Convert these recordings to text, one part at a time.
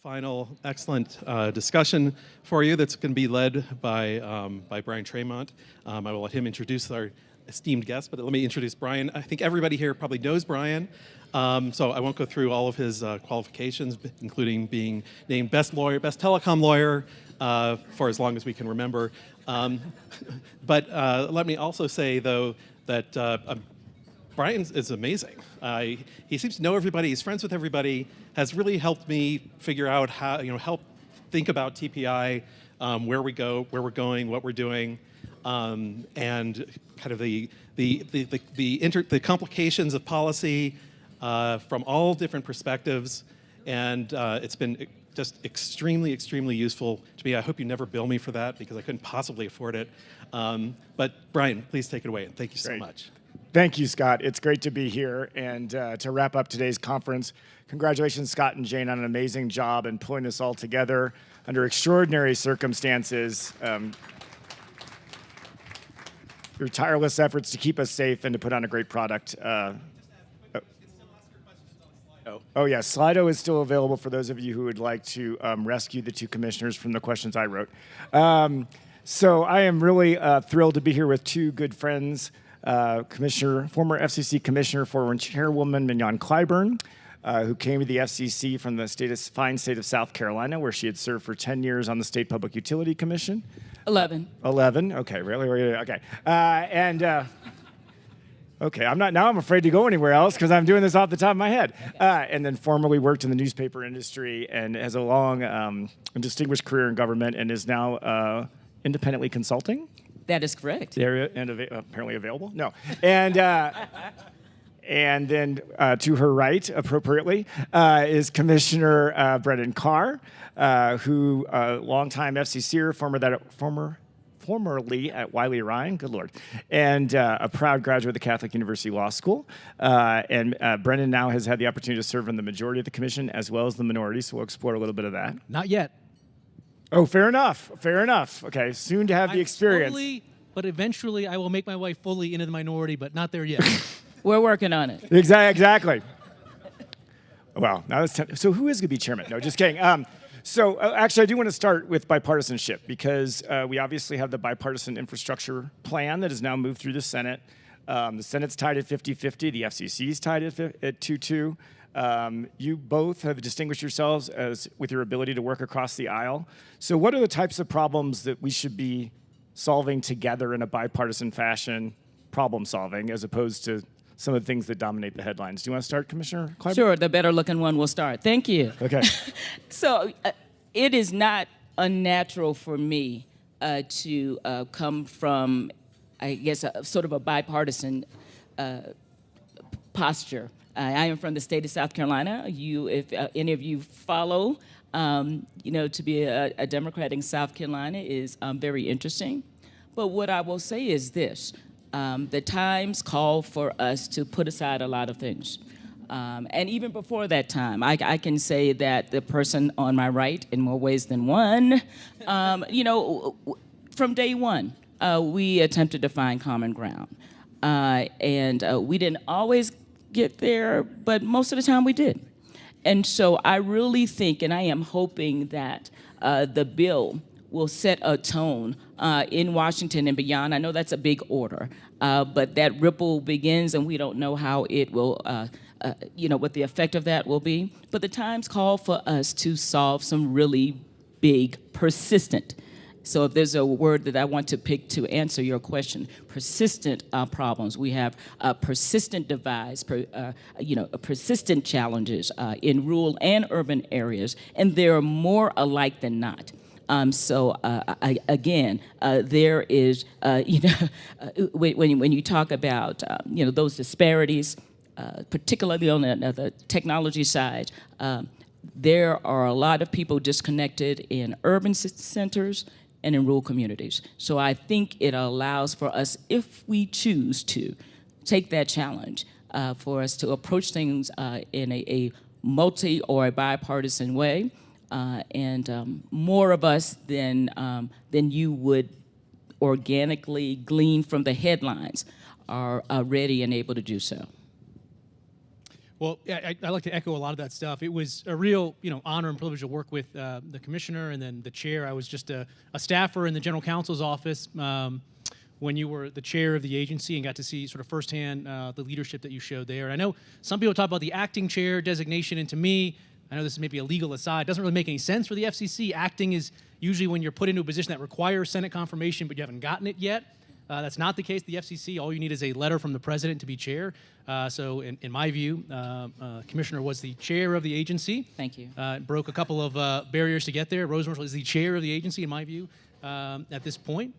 final excellent discussion for you that's going to be led by Bryan Tramont. I will let him introduce our esteemed guest, but let me introduce Bryan. I think everybody here probably knows Bryan, so I won't go through all of his qualifications, including being named best telecom lawyer for as long as we can remember. But let me also say, though, that Bryan is amazing. He seems to know everybody. He's friends with everybody. Has really helped me figure out how, help think about TPI, where we go, where we're going, what we're doing, and kind of the complications of policy from all different perspectives. And it's been just extremely, extremely useful to me. I hope you never bill me for that because I couldn't possibly afford it. But Bryan, please take it away, and thank you so much. Thank you, Scott. It's great to be here. And to wrap up today's conference, congratulations, Scott and Jane, on an amazing job in pulling this all together under extraordinary circumstances. Your tireless efforts to keep us safe and to put on a great product. Oh yeah, Slido is still available for those of you who would like to rescue the two commissioners from the questions I wrote. So I am really thrilled to be here with two good friends. Former FCC Commissioner, former Chairwoman Mignon Clyburn, who came to the FCC from the fine state of South Carolina, where she had served for 10 years on the State Public Utility Commission. 11. 11. Okay, really? Okay. Okay, I'm afraid to go anywhere else because I'm doing this off the top of my head. And then formerly worked in the newspaper industry and has a long and distinguished career in government and is now independently consulting. That is correct. There and apparently available. No, and then to her right, appropriately, is Commissioner Brendan Carr, who longtime FCCer, formerly at Wiley Ryan, good Lord, and a proud graduate of the Catholic University Law School. And Brendan now has had the opportunity to serve in the majority of the commission as well as the minority. So we'll explore a little bit of that. Not yet. Oh, fair enough. Fair enough. Okay, soon to have the experience. Slowly, but eventually I will make my way fully into the minority, but not there yet. We're working on it. Exactly. Well, now that's so who is going to be chairman? No, just kidding. Actually, I do want to start with bipartisanship because we obviously have the bipartisan infrastructure plan that has now moved through the Senate. The Senate's tied at 50-50. The FCC's tied at 2-2. You both have distinguished yourselves with your ability to work across the aisle. So what are the types of problems that we should be solving together in a bipartisan fashion, problem solving, as opposed to some of the things that dominate the headlines? Do you want to start, Commissioner Clyburn? Sure, the better looking one will start. Thank you. Okay. So it is not unnatural for me to come from, I guess, sort of a bipartisan posture. I am from the state of South Carolina. If any of you follow, to be a Democrat in South Carolina is very interesting. But what I will say is this. The times call for us to put aside a lot of things. And even before that time, I can say that the person on my right, in more ways than one, from day one, we attempted to find common ground. And we didn't always get there, but most of the time we did. And so I really think, and I am hoping that the bill will set a tone in Washington and beyond. I know that's a big order, but that ripple begins and we don't know how it will, what the effect of that will be. But the times call for us to solve some really big, persistent. So if there's a word that I want to pick to answer your question, persistent problems. We have persistent divides, persistent challenges in rural and urban areas, and they're more alike than not. There is, when you talk about, those disparities, particularly on the technology side, there are a lot of people disconnected in urban centers and in rural communities. So I think it allows for us, if we choose to, take that challenge, for us to approach things in a multi or a bipartisan way, and more of us than you would organically glean from the headlines are ready and able to do so. Well, I like to echo a lot of that stuff. It was a real, honor and privilege to work with the commissioner and then the chair. I was just a staffer in the general counsel's office when you were the chair of the agency and got to see sort of firsthand the leadership that you showed there. And I know some people talk about the acting chair designation, and to me, I know this is maybe a legal aside, doesn't really make any sense for the FCC. Acting is usually when you're put into a position that requires Senate confirmation, but you haven't gotten it yet. That's not the case at the FCC. All you need is a letter from the president to be chair. So in my view, Commissioner was the chair of the agency. Thank you. Broke a couple of barriers to get there. Rose Marshall is the chair of the agency, in my view, at this point.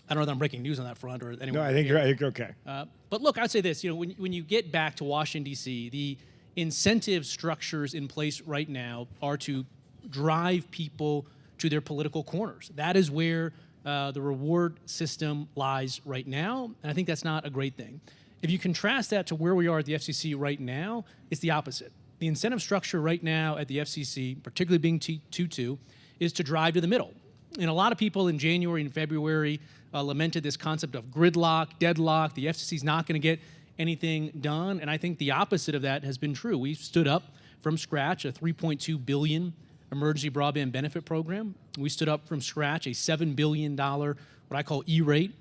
I don't know that I'm breaking news on that front or anyone. No, I think you're okay. But look, I'd say this, when you get back to Washington, D.C., the incentive structures in place right now are to drive people to their political corners. That is where the reward system lies right now, and I think that's not a great thing. If you contrast that to where we are at the FCC right now, it's the opposite. The incentive structure right now at the FCC, particularly being 2-2, is to drive to the middle. And a lot of people in January and February lamented this concept of gridlock, deadlock. The FCC is not going to get anything done, and I think the opposite of that has been true. We stood up from scratch a $3.2 billion emergency broadband benefit program. We stood up from scratch a $7 billion, what I call E-rate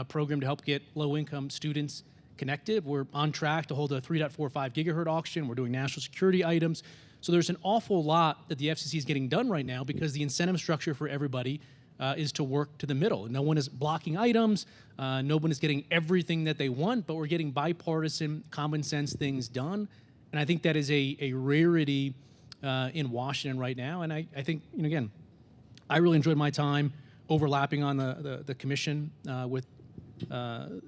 program to help get low-income students connected. We're on track to hold a 3.45 gigahertz auction. We're doing national security items. So there's an awful lot that the FCC is getting done right now because the incentive structure for everybody is to work to the middle. No one is blocking items. No one is getting everything that they want, but we're getting bipartisan, common sense things done. And I think that is a rarity in Washington right now. And I think, again, I really enjoyed my time overlapping on the commission with Commissioner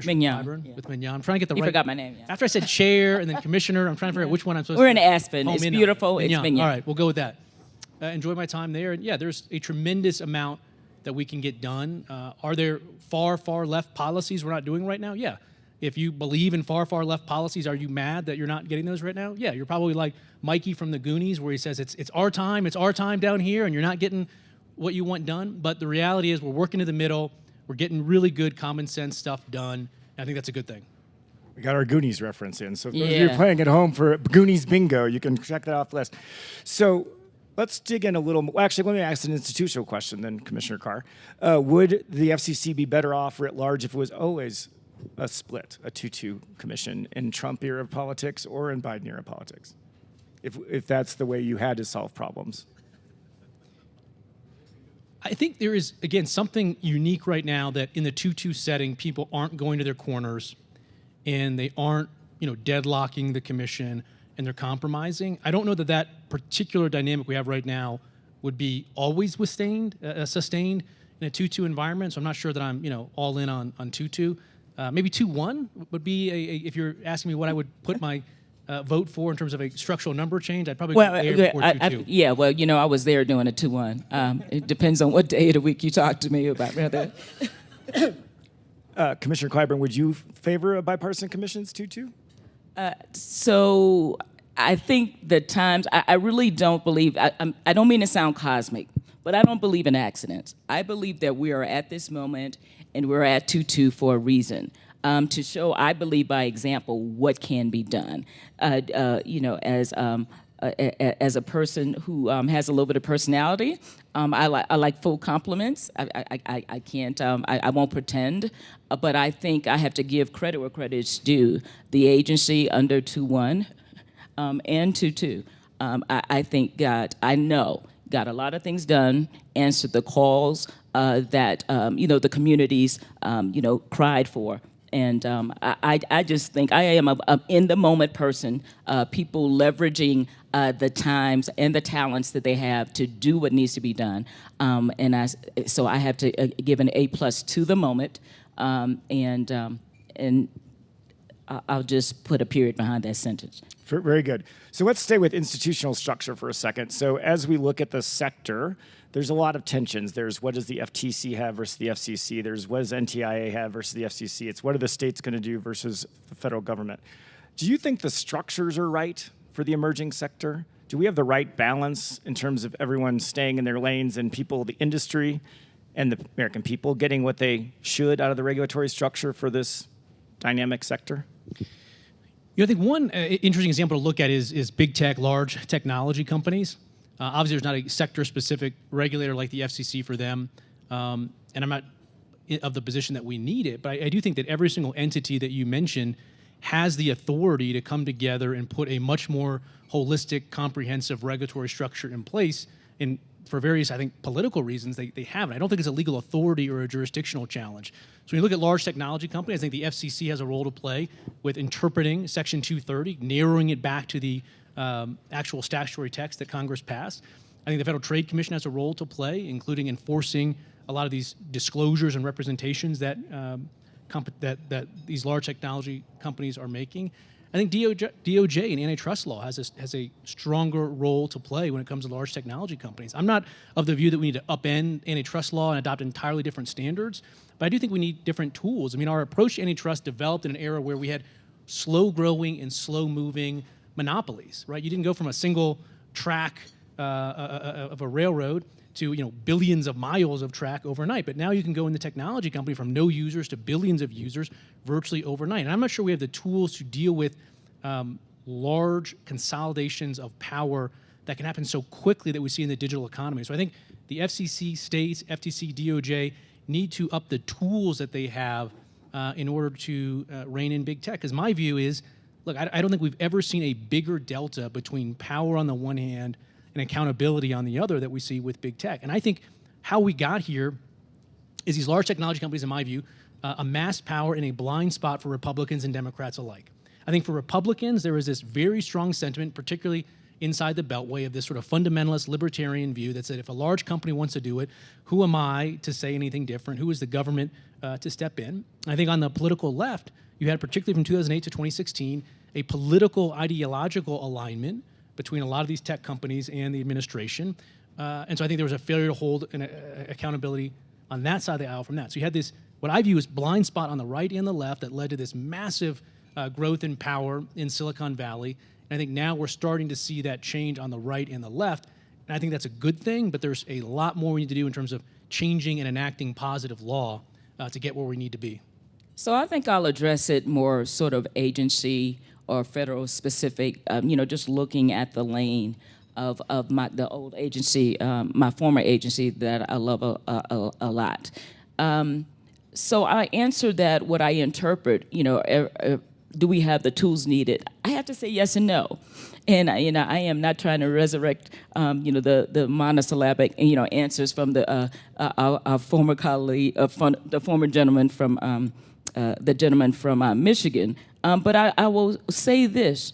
Mignon. Clyburn, Yeah. with Mignon. I'm trying to get the You right. forgot my name. Yeah. After I said chair and then commissioner, I'm trying to figure out which one I'm supposed We're to. in Aspen. Oh, It's Mignon. beautiful. It's Mignon. Mignon. All right, we'll go with that. Enjoy my time there. And yeah, there's a tremendous amount that we can get done. Are there far, far left policies we're not doing right now? Yeah. If you believe in far, far left policies, are you mad that you're not getting those right now? Yeah, you're probably like Mikey from the Goonies, where he says it's our time down here, and you're not getting what you want done. But the reality is we're working to the middle. We're getting really good common sense stuff done. I think that's a good thing. We got our Goonies reference in. So if those of Yeah. you playing at home for Goonies bingo, you can check that off the list. So let's dig in a little more. Actually, let me ask an institutional question then, Commissioner Carr. Would the FCC be better off writ large if it was always a split, a 2-2 commission in Trump era politics or in Biden era politics? If that's the way you had to solve problems. I think there is, again, something unique right now that in the 2-2 setting, people aren't going to their corners and they aren't, deadlocking the commission and they're compromising. I don't know that particular dynamic we have right now would be always sustained in a 2-2 environment. So I'm not sure that I'm, all in on 2-2. Maybe 2-1 would be if you're asking me what I would put my vote for in terms of a structural number change, I'd probably go there before 2-2. Yeah, well, I was there doing a 2-1. It depends on what day of the week you talk to me about that. Commissioner Clyburn, would you favor a bipartisan commission's 2-2? So I think the times, I really don't believe, I don't mean to sound cosmic, but I don't believe in accidents. I believe that we are at this moment and we're at 2-2 for a reason. To show, I believe, by example, what can be done. As a person who has a little bit of personality, I like full compliments. I can't. I won't pretend, but I think I have to give credit where credit's due. The agency under 2-1 and 2-2. I think got a lot of things done. Answered the calls that the communities cried for. And I just think I am a in-the-moment person, people leveraging the times and the talents that they have to do what needs to be done. So I have to give an A+ to the moment, and I'll just put a period behind that sentence. Very good. So let's stay with institutional structure for a second. So as we look at the sector, there's a lot of tensions. There's what does the FTC have versus the FCC. There's what does NTIA have versus the FCC. It's what are the states going to do versus the federal government. Do you think the structures are right for the emerging sector? Do we have the right balance in terms of everyone staying in their lanes and people, the industry, and the American people getting what they should out of the regulatory structure for this dynamic sector? I think one interesting example to look at is big tech, large technology companies. Obviously, there's not a sector-specific regulator like the FCC for them, and I'm not of the position that we need it, but I do think that every single entity that you mentioned has the authority to come together and put a much more holistic, comprehensive regulatory structure in place. And for various, I think, political reasons, they haven't. I don't think it's a legal authority or a jurisdictional challenge. So when you look at large technology companies, I think the FCC has a role to play with interpreting Section 230, narrowing it back to the actual statutory text that Congress passed. I think the Federal Trade Commission has a role to play, including enforcing a lot of these disclosures and representations that that these large technology companies are making. I think DOJ and antitrust law has a stronger role to play when it comes to large technology companies. I'm not of the view that we need to upend antitrust law and adopt entirely different standards, but I do think we need different tools. I mean, our approach to antitrust developed in an era where we had slow-growing and slow-moving monopolies, right? You didn't go from a single track of a railroad to billions of miles of track overnight. But now you can go in the technology company from no users to billions of users virtually overnight. And I'm not sure we have the tools to deal with large consolidations of power that can happen so quickly that we see in the digital economy. So I think the FCC, states, FTC, DOJ need to up the tools that they have in order to rein in big tech. Because my view is, look, I don't think we've ever seen a bigger delta between power on the one hand and accountability on the other that we see with big tech. And I think how we got here is these large technology companies, in my view, amassed power in a blind spot for Republicans and Democrats alike. I think for Republicans, there is this very strong sentiment, particularly inside the Beltway, of this sort of fundamentalist libertarian view that said if a large company wants to do it, who am I to say anything different? Who is the government to step in? I think on the political left, you had, particularly from 2008 to 2016, a political ideological alignment between a lot of these tech companies and the administration. And so I think there was a failure to hold accountability on that side of the aisle from that. So you had this, what I view as blind spot on the right and the left that led to this massive growth in power in Silicon Valley. And I think now we're starting to see that change on the right and the left. And I think that's a good thing, but there's a lot more we need to do in terms of changing and enacting positive law to get where we need to be. So I think I'll address it more sort of agency or federal specific, just looking at the lane of the old agency, my former agency that I love a lot. So I answered that, what I interpret, do we have the tools needed? I have to say yes and no. And I am not trying to resurrect, the monosyllabic, answers from our former colleague, the former gentleman from the gentleman from Michigan. But I will say this: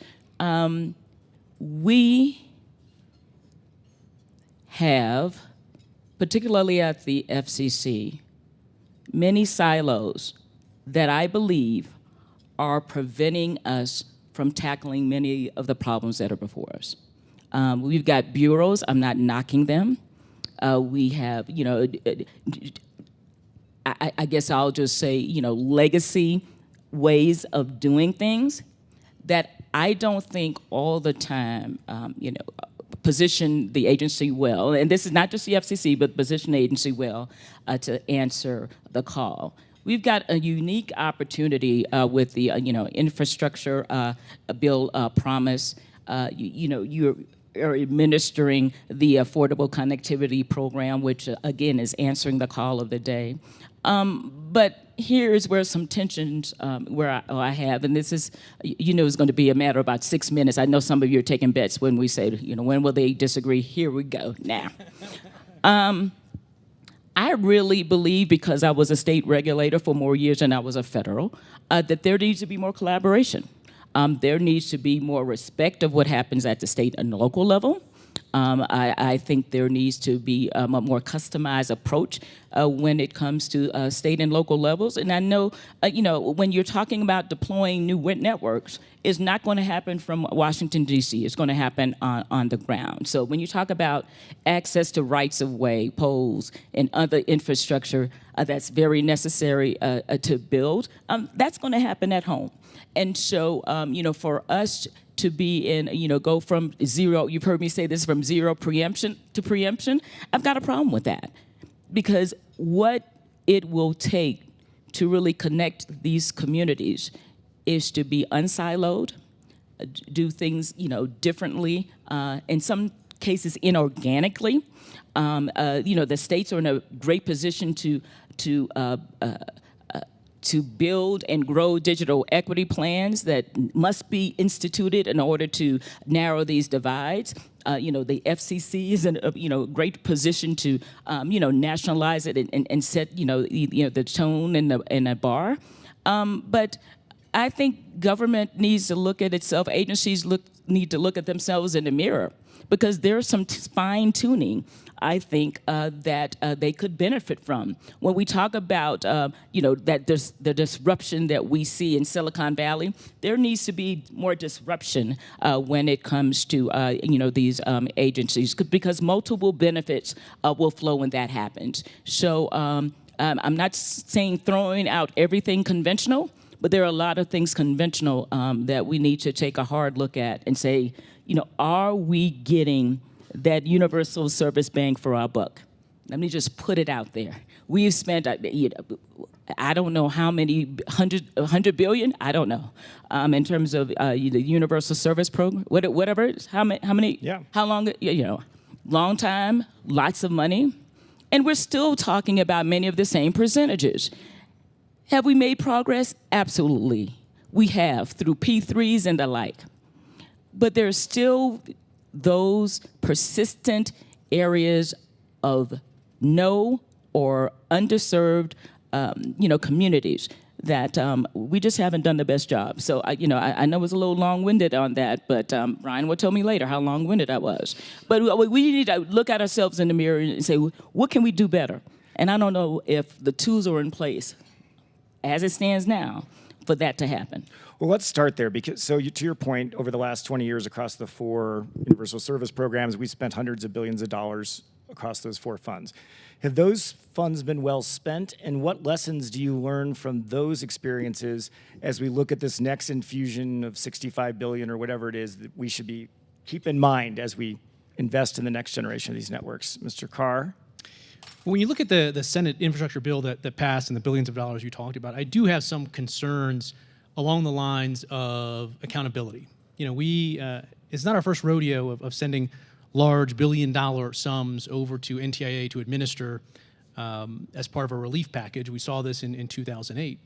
we have, particularly at the FCC, many silos that I believe are preventing us from tackling many of the problems that are before us. We've got bureaus. I'm not knocking them. We have, I guess I'll just say, legacy ways of doing things that I don't think all the time, position the agency well. And this is not just the FCC, but position the agency well to answer the call. We've got a unique opportunity with the infrastructure bill promise. You're administering the Affordable Connectivity Program, which again is answering the call of the day. But here's where some tensions where I have, and this is, it's going to be a matter of about 6 minutes. I know some of you are taking bets when we say, when will they disagree? Here we go now. I really believe, because I was a state regulator for more years than I was a federal, that there needs to be more collaboration. There needs to be more respect of what happens at the state and local level. I think there needs to be a more customized approach when it comes to state and local levels. And I know, when you're talking about deploying new networks, it's not going to happen from Washington, D.C. It's going to happen on the ground. So when you talk about access to rights-of-way, poles, and other infrastructure that's very necessary to build, that's going to happen at home. And so, for us to be in, go from zero, you've heard me say this, from zero preemption to preemption, I've got a problem with that. Because what it will take to really connect these communities is to be unsiloed, do things, differently, in some cases inorganically. The states are in a great position to build and grow digital equity plans that must be instituted in order to narrow these divides. The FCC is in a great position to nationalize it and set the tone and the bar. But I think government needs to look at itself. Agencies need to look at themselves in the mirror, because there's some fine tuning, I think, that they could benefit from. When we talk about, that there's the disruption that we see in Silicon Valley, there needs to be more disruption when it comes to, these agencies, because multiple benefits will flow when that happens. So I'm not saying throwing out everything conventional, but there are a lot of things conventional that we need to take a hard look at and say, are we getting that universal service bang for our buck? Let me just put it out there. We've spent, I don't know how many, 100 billion? I don't know. In terms of the universal service program, whatever it is, how many, Yeah. how long, long time, lots of money. And we're still talking about many of the same percentages. Have we made progress? Absolutely. We have, through P3s and the like. But there's still those persistent areas of no or underserved, communities that we just haven't done the best job. So, I know it's a little long-winded on that, but Bryan will tell me later how long-winded I was. But we need to look at ourselves in the mirror and say, what can we do better? And I don't know if the tools are in place, as it stands now, for that to happen. Well, let's start there, because to your point, over the last 20 years across the 4 universal service programs, we spent hundreds of billions of dollars across those 4 funds. Have those funds been well spent, and what lessons do you learn from those experiences as we look at this next infusion of 65 billion or whatever it is that we should keep in mind as we invest in the next generation of these networks? Mr. Carr? When you look at the Senate infrastructure bill that passed and the billions of dollars you talked about, I do have some concerns along the lines of accountability. It's not our first rodeo of sending large billion-dollar sums over to NTIA to administer as part of a relief package. We saw this in 2008.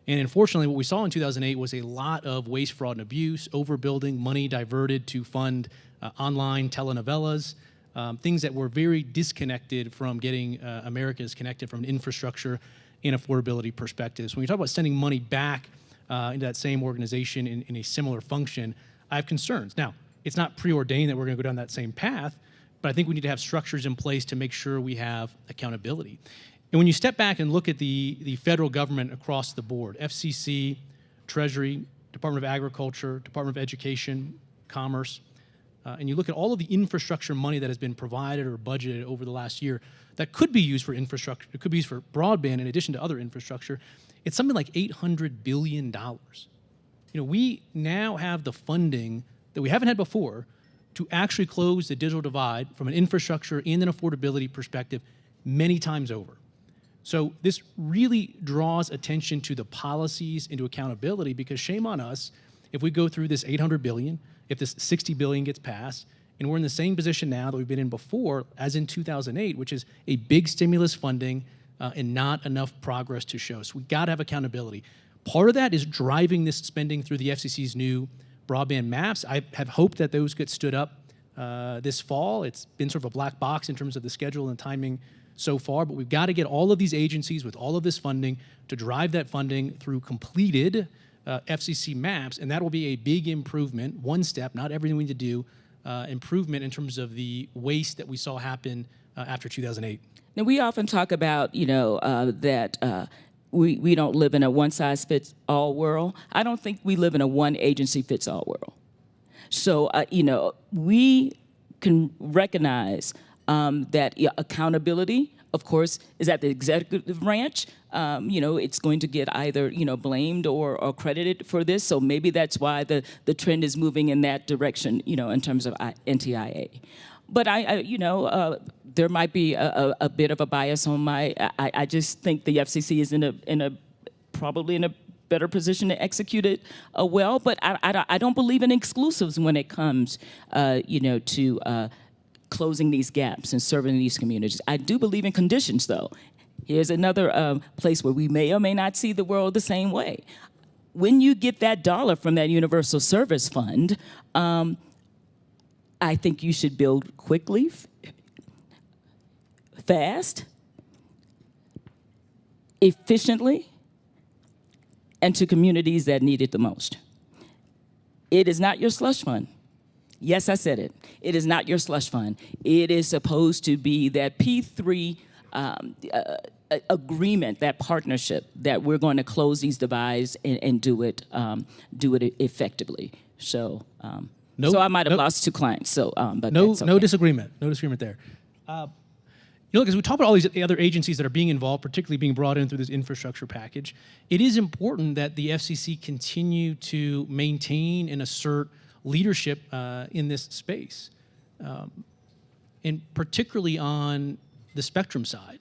And unfortunately, what we saw in 2008 was a lot of waste, fraud, and abuse, overbuilding, money diverted to fund online telenovelas, things that were very disconnected from getting Americans connected from an infrastructure and affordability perspective. So when you talk about sending money back into that same organization in a similar function, I have concerns. Now, it's not preordained that we're going to go down that same path, but I think we need to have structures in place to make sure we have accountability. And when you step back and look at the federal government across the board, FCC, Treasury, Department of Agriculture, Department of Education, Commerce, and you look at all of the infrastructure money that has been provided or budgeted over the last year that could be used for infrastructure, it could be used for broadband in addition to other infrastructure, it's something like $800 billion. We now have the funding that we haven't had before to actually close the digital divide from an infrastructure and an affordability perspective many times over. So this really draws attention to the policies and to accountability, because shame on us if we go through this $800 billion, if this $60 billion gets passed, and we're in the same position now that we've been in before, as in 2008, which is a big stimulus funding and not enough progress to show. So we got to have accountability. Part of that is driving this spending through the FCC's new broadband maps. I have hoped that those get stood up this fall. It's been sort of a black box in terms of the schedule and timing so far, but we've got to get all of these agencies with all of this funding to drive that funding through completed FCC maps, and that will be a big improvement, one step, not everything we need to do, improvement in terms of the waste that we saw happen after 2008. Now, we often talk about, that we don't live in a one-size-fits-all world. I don't think we live in a one-agency-fits-all world. So, we can recognize that accountability, of course, is at the executive branch. It's going to get either, blamed or credited for this. So maybe that's why the trend is moving in that direction, in terms of NTIA. But there might be a bit of a bias on I just think the FCC is probably in a better position to execute it well. But I don't believe in exclusives when it comes, to closing these gaps and serving these communities. I do believe in conditions, though. Here's another place where we may or may not see the world the same way. When you get that dollar from that Universal Service Fund, I think you should build quickly, fast, efficiently, and to communities that need it the most. It is not your slush fund. Yes, I said it. It is not your slush fund. It is supposed to be that P3 agreement, that partnership, that we're going to close these divides and do it effectively. So, so I might have lost 2 clients. So, but no, that's okay. no disagreement there. Look, as we talk about all these other agencies that are being involved, particularly being brought in through this infrastructure package, it is important that the FCC continue to maintain and assert leadership in this space, and particularly on the spectrum side.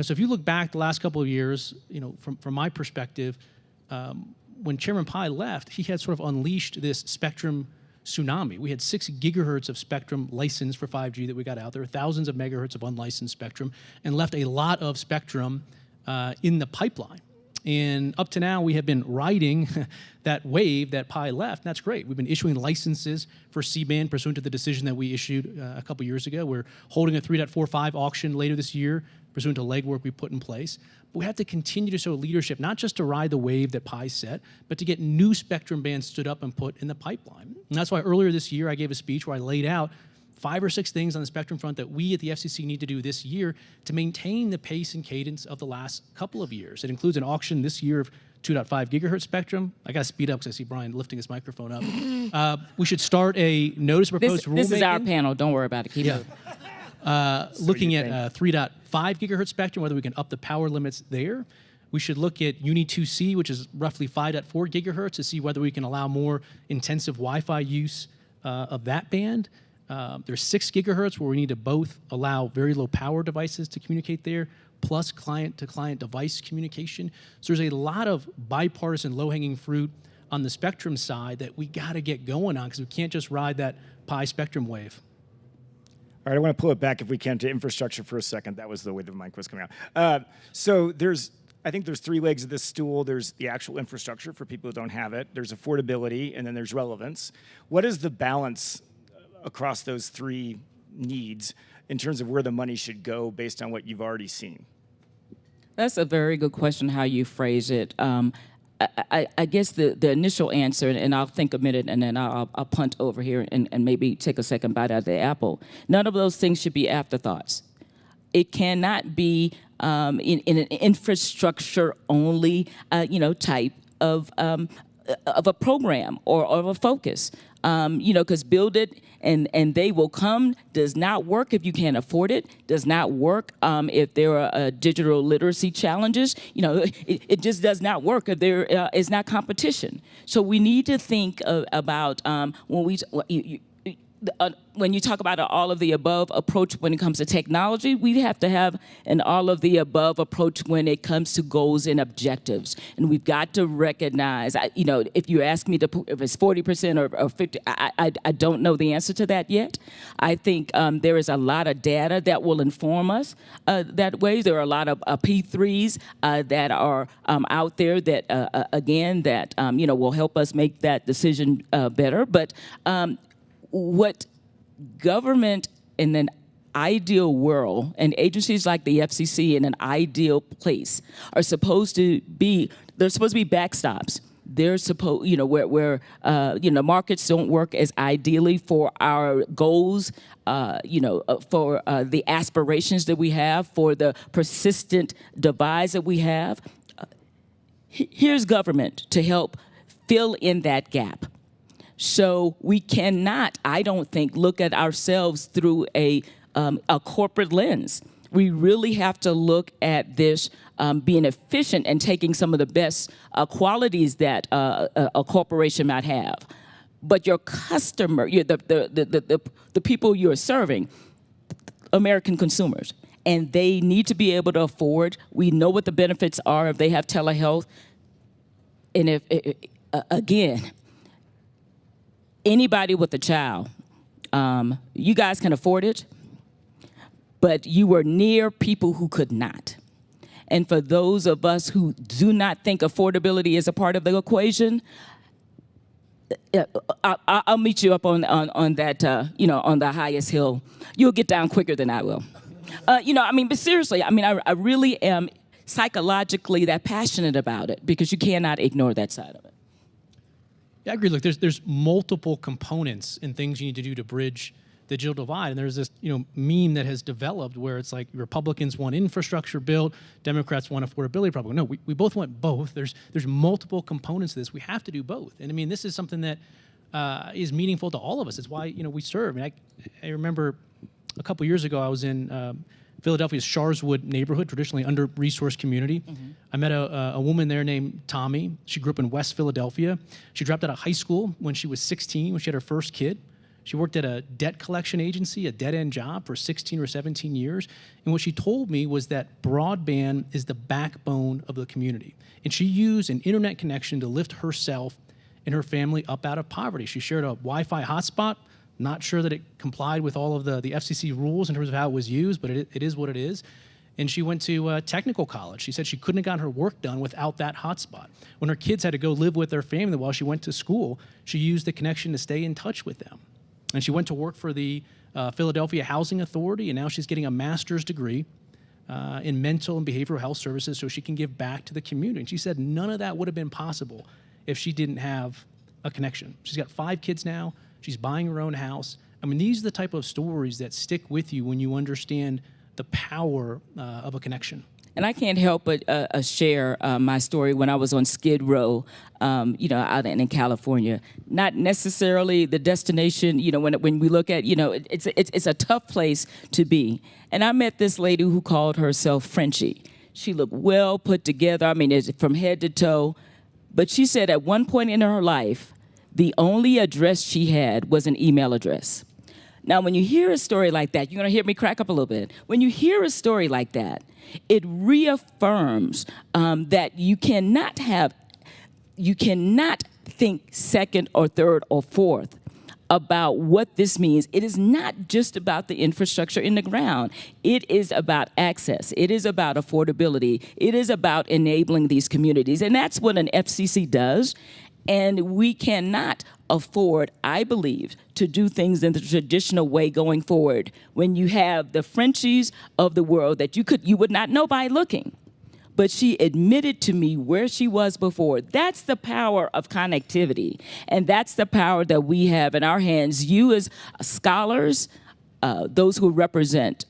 So if you look back the last couple of years, from my perspective, when Chairman Pai left, he had sort of unleashed this spectrum tsunami. We had 6 gigahertz of spectrum licensed for 5G that we got out there, thousands of megahertz of unlicensed spectrum, and left a lot of spectrum in the pipeline. And up to now, we have been riding that wave that Pai left. And that's great. We've been issuing licenses for C-band pursuant to the decision that we issued a couple years ago. We're holding a 3.45 auction later this year pursuant to legwork we put in place. But we have to continue to show leadership, not just to ride the wave that Pai set, but to get new spectrum bands stood up and put in the pipeline. And that's why earlier this year, I gave a speech where I laid out 5 or 6 things on the spectrum front that we at the FCC need to do this year to maintain the pace and cadence of the last couple of years. It includes an auction this year of 2.5 gigahertz spectrum. I got to speed up because I see Bryan lifting his microphone up. We should start a notice of proposed rulemaking. This is our panel. Don't worry about it. Keep it. Looking at 3.5 gigahertz spectrum, whether we can up the power limits there. We should look at Uni 2C, which is roughly 5.4 gigahertz, to see whether we can allow more intensive Wi-Fi use of that band. There's 6 gigahertz where we need to both allow very low power devices to communicate there, plus client-to-client device communication. So there's a lot of bipartisan low-hanging fruit on the spectrum side that we got to get going on, because we can't just ride that Pi spectrum wave. All right, I want to pull it back if we can to infrastructure for a second. That was the way the mic was coming out. So I think there's 3 legs of this stool. There's the actual infrastructure for people who don't have it. There's affordability, and then there's relevance. What is the balance across those 3 needs in terms of where the money should go based on what you've already seen? That's a very good question, how you phrase it. I guess the initial answer, and I'll think a minute, and then I'll punt over here and maybe take a second bite out of the apple. None of those things should be afterthoughts. It cannot be in an infrastructure-only, type of a program or of a focus. Because build it and they will come does not work if you can't afford it, does not work if there are digital literacy challenges. It just does not work if there is not competition. So we need to think about when you talk about an all-of-the-above approach when it comes to technology, we have to have an all-of-the-above approach when it comes to goals and objectives. And we've got to recognize, if you ask me if it's 40% or 50%, I don't know the answer to that yet. I think there is a lot of data that will inform us that way. There are a lot of P3s that are out there that, will help us make that decision better. But what government in an ideal world and agencies like the FCC in an ideal place are supposed to be, they're supposed to be backstops. They're supposed, where markets don't work as ideally for our goals, for the aspirations that we have, for the persistent divides that we have. Here's government to help fill in that gap. So we cannot, I don't think, look at ourselves through a corporate lens. We really have to look at this being efficient and taking some of the best qualities that a corporation might have. But your customer, the people you're serving, American consumers, and they need to be able to afford. We know what the benefits are if they have telehealth. and if again, anybody with a child, you guys can afford it, but you were near people who could not. And for those of us who do not think affordability is a part of the equation, I'll meet you up on that, on the highest hill. You'll get down quicker than I will. But seriously, I really am psychologically that passionate about it because you cannot ignore that side of it. Yeah, I agree. Look, there's multiple components and things you need to do to bridge the digital divide. And there's this, meme that has developed where it's like Republicans want infrastructure built, Democrats want affordability problem. No, we both want both. There's multiple components to this. We have to do both. And this is something that is meaningful to all of us. It's why, we serve. I I remember a couple years ago, I was in Philadelphia's Sharswood neighborhood, traditionally under-resourced community. Mm-hmm. I met a woman there named Tommy. She grew up in West Philadelphia. She dropped out of high school when she was 16, when she had her first kid. She worked at a debt collection agency, a dead-end job for 16 or 17 years. And what she told me was that broadband is the backbone of the community. And she used an internet connection to lift herself and her family up out of poverty. She shared a Wi-Fi hotspot. Not sure that it complied with all of the FCC rules in terms of how it was used, but it is what it is. And she went to technical college. She said she couldn't have gotten her work done without that hotspot. When her kids had to go live with their family while she went to school, she used the connection to stay in touch with them. And she went to work for the Philadelphia Housing Authority, and now she's getting a master's degree in mental and behavioral health services so she can give back to the community. And she said none of that would have been possible if she didn't have a connection. She's got 5 kids now. She's buying her own house. These are the type of stories that stick with you when you understand the power of a connection. And I can't help but share my story when I was on Skid Row, out in California. Not necessarily the destination, when we look at, it's a tough place to be. And I met this lady who called herself Frenchie. She looked well put together, from head to toe. But she said at one point in her life, the only address she had was an email address. Now, when you hear a story like that, you're going to hear me crack up a little bit. When you hear a story like that, it reaffirms that you cannot think second or third or fourth about what this means. It is not just about the infrastructure in the ground. It is about access. It is about affordability. It is about enabling these communities. And that's what an FCC does. And we cannot afford, I believe, to do things in the traditional way going forward when you have the Frenchies of the world that you would not know by looking. But she admitted to me where she was before. That's the power of connectivity. And that's the power that we have in our hands. You as scholars, those who represent,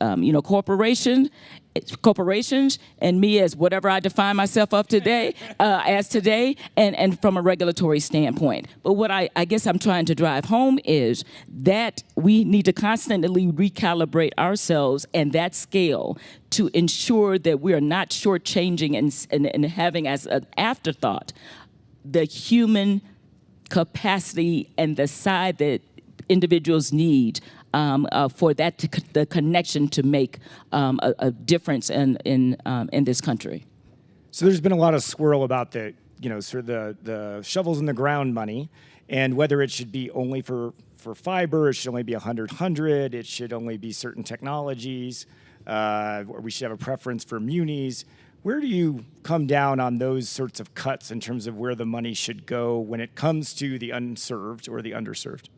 corporations, and me as whatever I define myself up today, and from a regulatory standpoint. But what I guess I'm trying to drive home is that we need to constantly recalibrate ourselves and that scale to ensure that we are not shortchanging and having as an afterthought the human capacity and the side that individuals need for that the connection to make a difference in this country. So there's been a lot of swirl about the the shovels in the ground money, and whether it should be only for fiber, it should only be 100, it should only be certain technologies, or we should have a preference for munis. Where do you come down on those sorts of cuts in terms of where the money should go when it comes to the unserved or the underserved?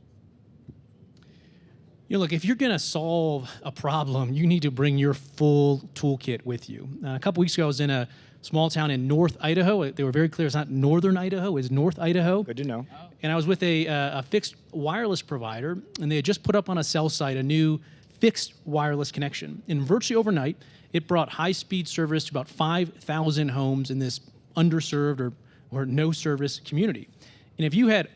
Look, if you're going to solve a problem, you need to bring your full toolkit with you. A couple weeks ago, I was in a small town in North Idaho. They were very clear. It's not Northern Idaho. It's North Idaho. Good to know. And I was with a fixed wireless provider, and they had just put up on a cell site a new fixed wireless connection. And virtually overnight, it brought high-speed service to about 5,000 homes in this underserved or no-service community. And if you had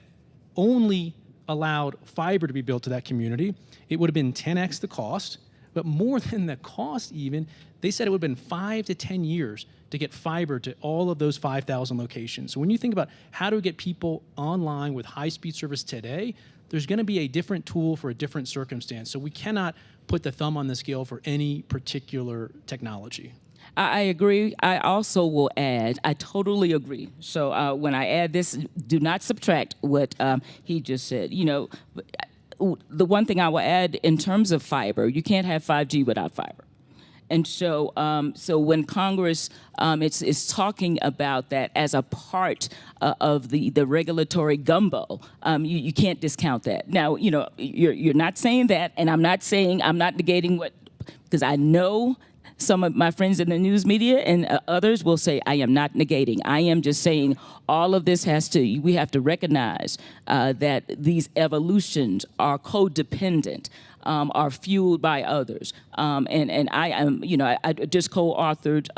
only allowed fiber to be built to that community, it would have been 10x the cost. But more than the cost even, they said it would have been 5 to 10 years to get fiber to all of those 5,000 locations. So when you think about how to get people online with high-speed service today, there's going to be a different tool for a different circumstance. So we cannot put the thumb on the scale for any particular technology. I agree. I also will add, I totally agree. So when I add this, do not subtract what he just said. You know, the one thing I will add in terms of fiber, you can't have 5G without fiber. And so, so when Congress is talking about that as a part of the regulatory gumbo, you can't discount that. Now, you know, you're not saying that, and I'm not negating what, because I know some of my friends in the news media and others will say, I am not negating. I am just saying all of this we have to recognize that these evolutions are codependent, are fueled by others. And I am, you know, I just co-authored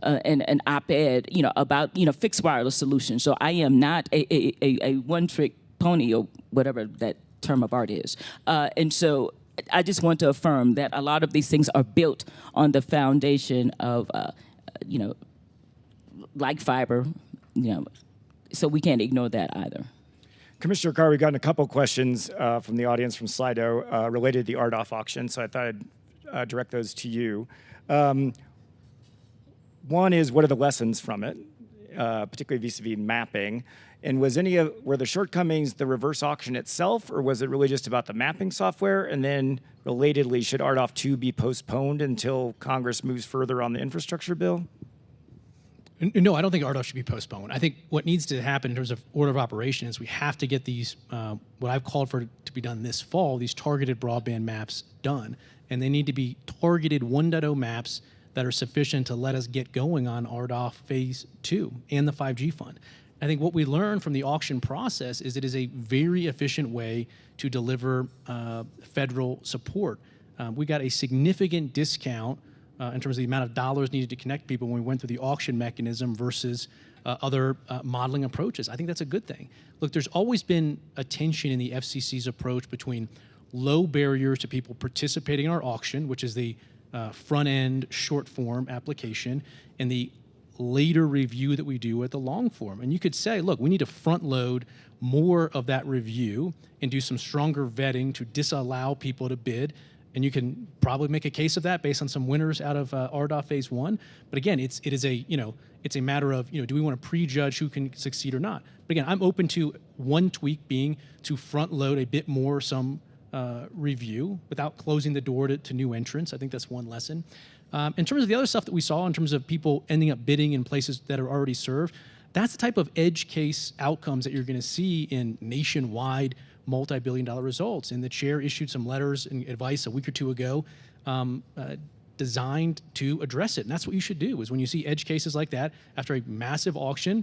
an op-ed, you know, about, you know, fixed wireless solutions. So I am not a one-trick pony or whatever that term of art is. And so I just want to affirm that a lot of these things are built on the foundation of, you know, like fiber, you know, so we can't ignore that either. Commissioner Carr, we've gotten a couple questions from the audience from Slido related to the RDOF auction, so I thought I'd direct those to you. One is, what are the lessons from it, particularly vis-a-vis mapping? And were the shortcomings the reverse auction itself, or was it really just about the mapping software? And then, relatedly, should RDOF 2 be postponed until Congress moves further on the infrastructure bill? No, I don't think RDOF should be postponed. I think what needs to happen in terms of order of operation is we have to get these, what I've called for to be done this fall, these targeted broadband maps done. And they need to be targeted 1.0 maps that are sufficient to let us get going on RDOF Phase 2 and the 5G fund. I think what we learned from the auction process is it is a very efficient way to deliver federal support. We got a significant discount in terms of the amount of dollars needed to connect people when we went through the auction mechanism versus other modeling approaches. I think that's a good thing. Look, there's always been a tension in the FCC's approach between low barriers to people participating in our auction, which is the front-end short-form application, and the later review that we do at the long form. And you could say, look, we need to front load more of that review and do some stronger vetting to disallow people to bid. And you can probably make a case of that based on some winners out of RDOF Phase 1. But again, it's a matter of, do we want to prejudge who can succeed or not? But again, I'm open to one tweak being to front load a bit more some review without closing the door to new entrants. I think that's one lesson. In terms of the other stuff that we saw, in terms of people ending up bidding in places that are already served, that's the type of edge case outcomes that you're going to see in nationwide multi-billion-dollar results. And the chair issued some letters and advice a week or two ago designed to address it. And that's what you should do, is when you see edge cases like that, after a massive auction,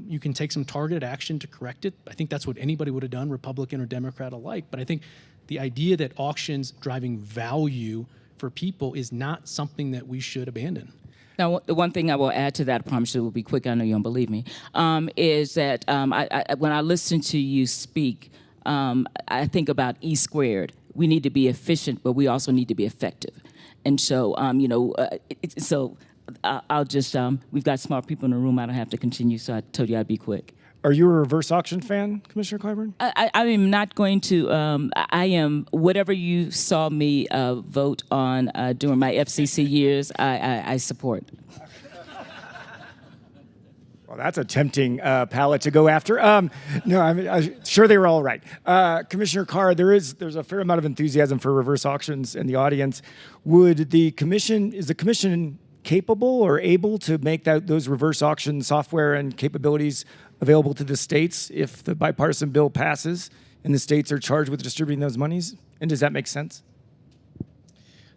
you can take some targeted action to correct it. I think that's what anybody would have done, Republican or Democrat alike. But I think the idea that auctions driving value for people is not something that we should abandon. Now, the one thing I will add to that, I promise it will be quick, I know you don't believe me, is that when I listen to you speak, I think about E squared. We need to be efficient, but we also need to be effective. And so, I'll just, we've got smart people in the room, I don't have to continue, so I told you I'd be quick. Are you a reverse auction fan, Commissioner Clyburn? I am not going to, I am, whatever you saw me vote on during my FCC years, I support. Well, that's a tempting palette to go after. No, I'm sure they were all right. Commissioner Carr, there's a fair amount of enthusiasm for reverse auctions in the audience. Is the commission capable or able to make those reverse auction software and capabilities available to the states if the bipartisan bill passes and the states are charged with distributing those monies? And does that make sense?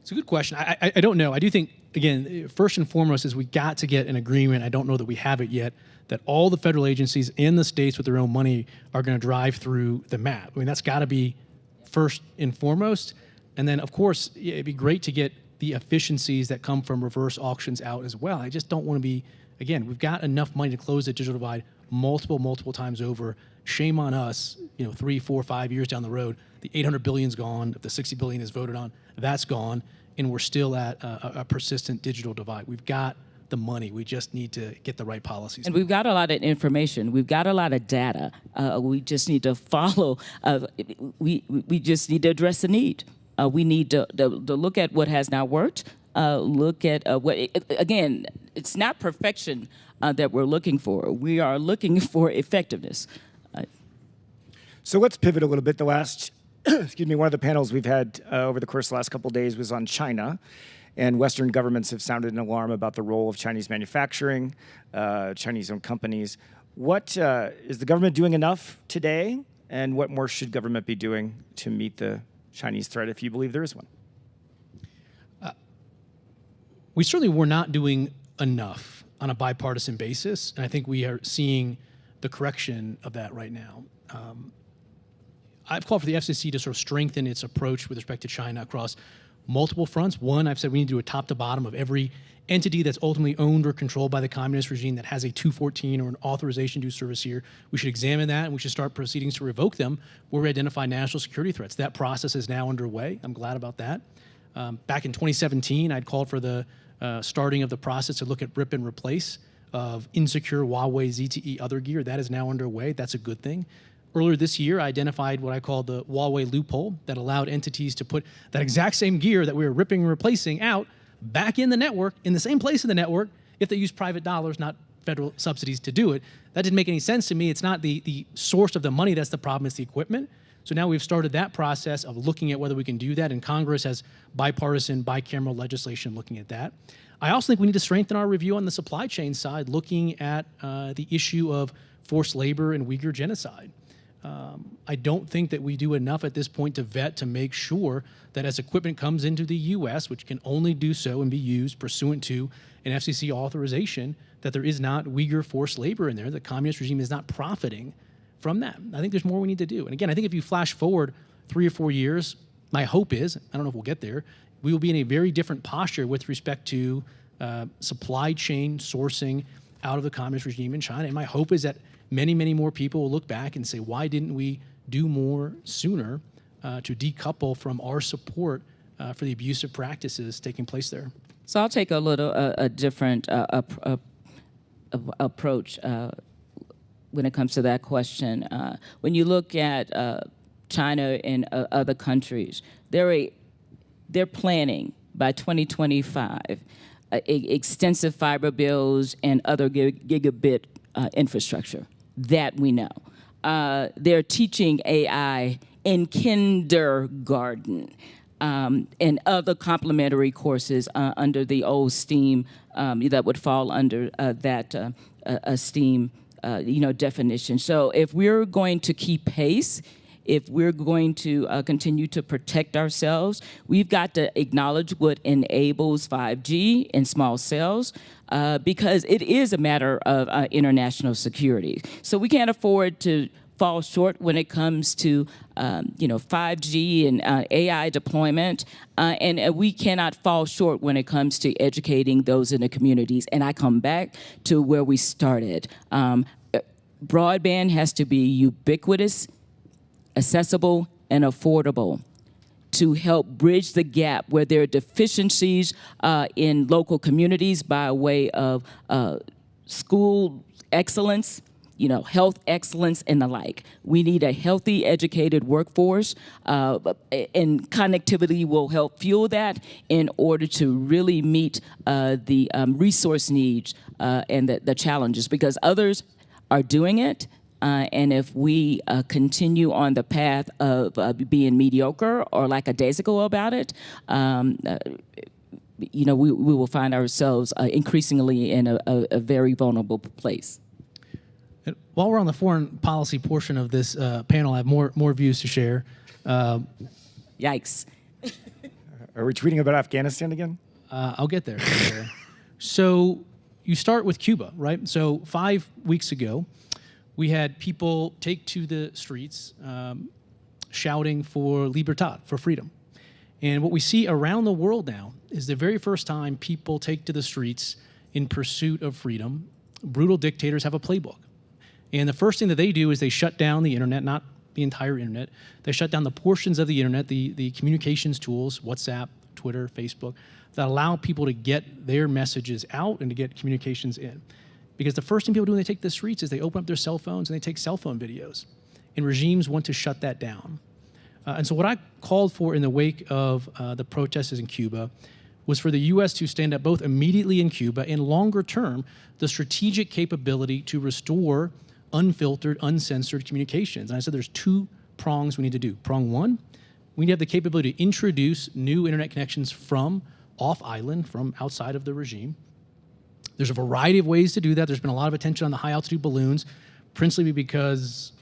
It's a good question. I don't know. I do think, again, first and foremost is we got to get an agreement. I don't know that we have it yet, that all the federal agencies and the states with their own money are going to drive through the map. I mean, that's got to be first and foremost. And then, of course, it'd be great to get the efficiencies that come from reverse auctions out as well. I just don't want to be, again, we've got enough money to close the digital divide multiple times over. Shame on us, 3, 4, 5 years down the road, the $800 billion's gone. If the $60 billion is voted on, that's gone. And we're still at a persistent digital divide. We've got the money. We just need to get the right policies. And we've got a lot of information. We've got a lot of data. We just need to follow. We just need to address the need. We need to look at what has not worked look at again, it's not perfection that we're looking for. We are looking for effectiveness. So let's pivot a little bit. The last, excuse me, one of the panels we've had over the course of the last couple of days was on China. And Western governments have sounded an alarm about the role of Chinese manufacturing, Chinese-owned companies. What is the government doing enough today? And what more should government be doing to meet the Chinese threat, if you believe there is one? We certainly were not doing enough on a bipartisan basis, and I think we are seeing the correction of that right now. I've called for the FCC to sort of strengthen its approach with respect to China across multiple fronts. One, I've said we need to do a top to bottom of every entity that's ultimately owned or controlled by the communist regime that has a 214 or an authorization to do service here. We should examine that, and we should start proceedings to revoke them where we identify national security threats. That process is now underway. I'm glad about that. Back in 2017, I'd called for the starting of the process to look at rip and replace of insecure Huawei ZTE other gear. That is now underway. That's a good thing. Earlier this year, I identified what I called the Huawei loophole that allowed entities to put that exact same gear that we were ripping and replacing out back in the network, in the same place in the network, if they use private dollars, not federal subsidies to do it. That didn't make any sense to me. It's not the source of the money that's the problem, it's the equipment. So now we've started that process of looking at whether we can do that, and Congress has bipartisan, bicameral legislation looking at that. I also think we need to strengthen our review on the supply chain side, looking at the issue of forced labor and Uyghur genocide. I don't think that we do enough at this point to vet to make sure that as equipment comes into the U.S., which can only do so and be used pursuant to an FCC authorization, that there is not Uyghur forced labor in there. The communist regime is not profiting from that. I think there's more we need to do. And again, I think if you flash forward 3 or 4 years, my hope is, I don't know if we'll get there, we will be in a very different posture with respect to supply chain sourcing out of the communist regime in China. And my hope is that many, many more people will look back and say, why didn't we do more sooner to decouple from our support for the abusive practices taking place there? So I'll take a little a different approach when it comes to that question. When you look at China and other countries, they're planning by 2025 extensive fiber builds and other gigabit infrastructure. That we know. They're teaching AI in kindergarten and other complementary courses under the old STEAM that would fall under that STEAM definition. So if we're going to keep pace, if we're going to continue to protect ourselves, we've got to acknowledge what enables 5G and small cells, because it is a matter of international security. So we can't afford to fall short when it comes to 5G and AI deployment, and we cannot fall short when it comes to educating those in the communities. And I come back to where we started. Broadband has to be ubiquitous, accessible, and affordable to help bridge the gap where there are deficiencies in local communities by way of school excellence, health excellence, and the like. We need a healthy, educated workforce, and connectivity will help fuel that in order to really meet the resource needs and the challenges, because others are doing it. And if we continue on the path of being mediocre or lackadaisical about it, we will find ourselves increasingly in a very vulnerable place. And while we're on the foreign policy portion of this panel, I have more views to share. Yikes. Are we tweeting about Afghanistan again? I'll get there. So you start with Cuba, right? So 5 weeks ago, we had people take to the streets shouting for libertad, for freedom. And what we see around the world now is the very first time people take to the streets in pursuit of freedom. Brutal dictators have a playbook. And the first thing that they do is they shut down the internet, not the entire internet. They shut down the portions of the internet, the communications tools, WhatsApp, Twitter, Facebook, that allow people to get their messages out and to get communications in. Because the first thing people do when they take the streets is they open up their cell phones and they take cell phone videos. And regimes want to shut that down. And so what I called for in the wake of the protests in Cuba was for the U.S. to stand up both immediately in Cuba and longer term the strategic capability to restore unfiltered, uncensored communications. And I said there's 2 prongs we need to do. Prong 1, we need to have the capability to introduce new internet connections from off-island, from outside of the regime. There's a variety of ways to do that. There's been a lot of attention on the high-altitude balloons, principally because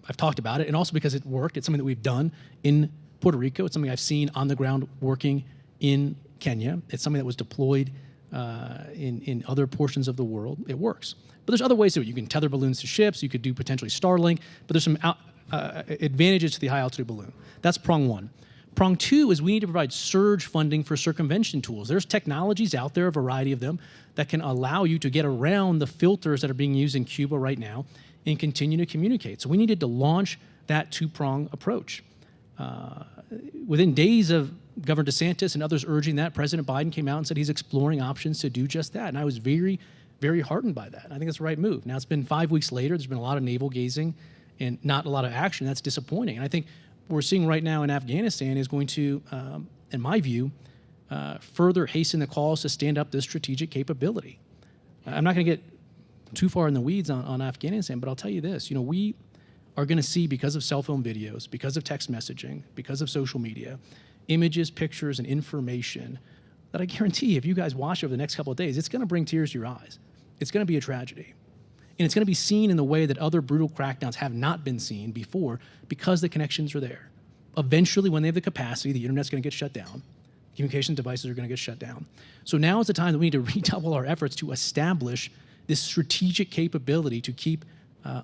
I've talked about it, and also because it worked. It's something that we've done in Puerto Rico. It's something I've seen on the ground working in Kenya. It's something that was deployed in other portions of the world. It works. But there's other ways to do it. You can tether balloons to ships. You could do potentially Starlink. But there's some advantages to the high-altitude balloon. That's prong 1. Prong 2 is we need to provide surge funding for circumvention tools. There's technologies out there, a variety of them, that can allow you to get around the filters that are being used in Cuba right now and continue to communicate. So we needed to launch that 2-prong approach. Within days of Governor DeSantis and others urging that, President Biden came out and said he's exploring options to do just that. And I was very, very heartened by that. I think it's the right move. Now, it's been 5 weeks later. There's been a lot of navel gazing and not a lot of action. That's disappointing. And I think what we're seeing right now in Afghanistan is going to, in my view, further hasten the calls to stand up this strategic capability. I'm not going to get too far in the weeds on Afghanistan, but I'll tell you this. You know, we are going to see, because of cell phone videos, because of text messaging, because of social media, images, pictures, and information that I guarantee if you guys watch over the next couple of days, it's going to bring tears to your eyes. It's going to be a tragedy. And it's going to be seen in the way that other brutal crackdowns have not been seen before because the connections are there. Eventually, when they have the capacity, the internet's going to get shut down. Communication devices are going to get shut down. So now is the time that we need to redouble our efforts to establish this strategic capability to keep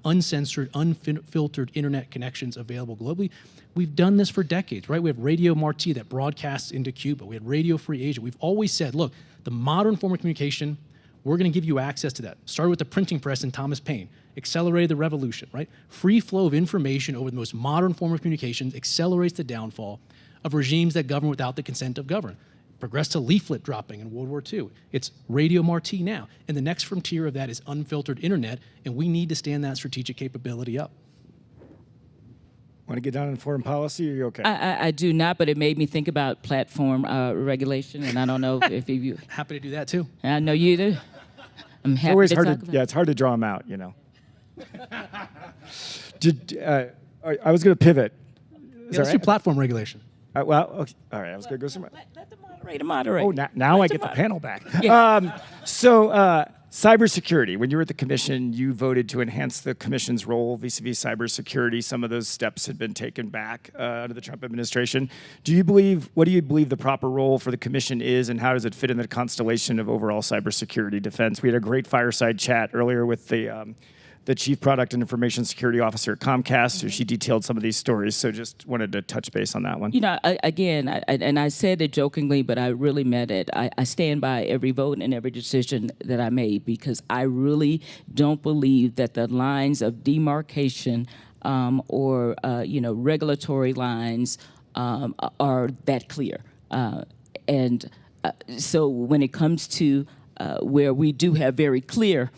uncensored, unfiltered internet connections available globally. We've done this for decades, right? We have Radio Marti that broadcasts into Cuba. We had Radio Free Asia. We've always said, look, the modern form of communication, we're going to give you access to that. Started with the printing press and Thomas Paine, accelerated the revolution, right? Free flow of information over the most modern form of communications accelerates the downfall of regimes that govern without the consent of government. Progressed to leaflet dropping in World War II. It's Radio Marti now. And the next frontier of that is unfiltered internet, and we need to stand that strategic capability up. Want to get down on foreign policy, or are you okay? I do not, but it made me think about platform regulation, and I don't know if you... Happy to do that too. I know you do. I'm happy Always to hard talk to, about yeah, it's hard to draw them out, you know. I was going to pivot. Let's do platform regulation. Well, okay. All right, I was going to go somewhere. Let the moderator moderate. Oh, now I get the panel back. Yeah. Cybersecurity. When you were at the commission, you voted to enhance the commission's role vis-a-vis cybersecurity. Some of those steps had been taken back under the Trump administration. What do you believe the proper role for the commission is, and how does it fit in the constellation of overall cybersecurity defense? We had a great fireside chat earlier with the Chief Product and Information Security Officer at Comcast, who she detailed some of these stories. So just wanted to touch base on that one. You know, I said it jokingly, but I really meant it. I stand by every vote and every decision that I made, because I really don't believe that the lines of demarcation or regulatory lines are that clear. So when it comes to where we do have very clear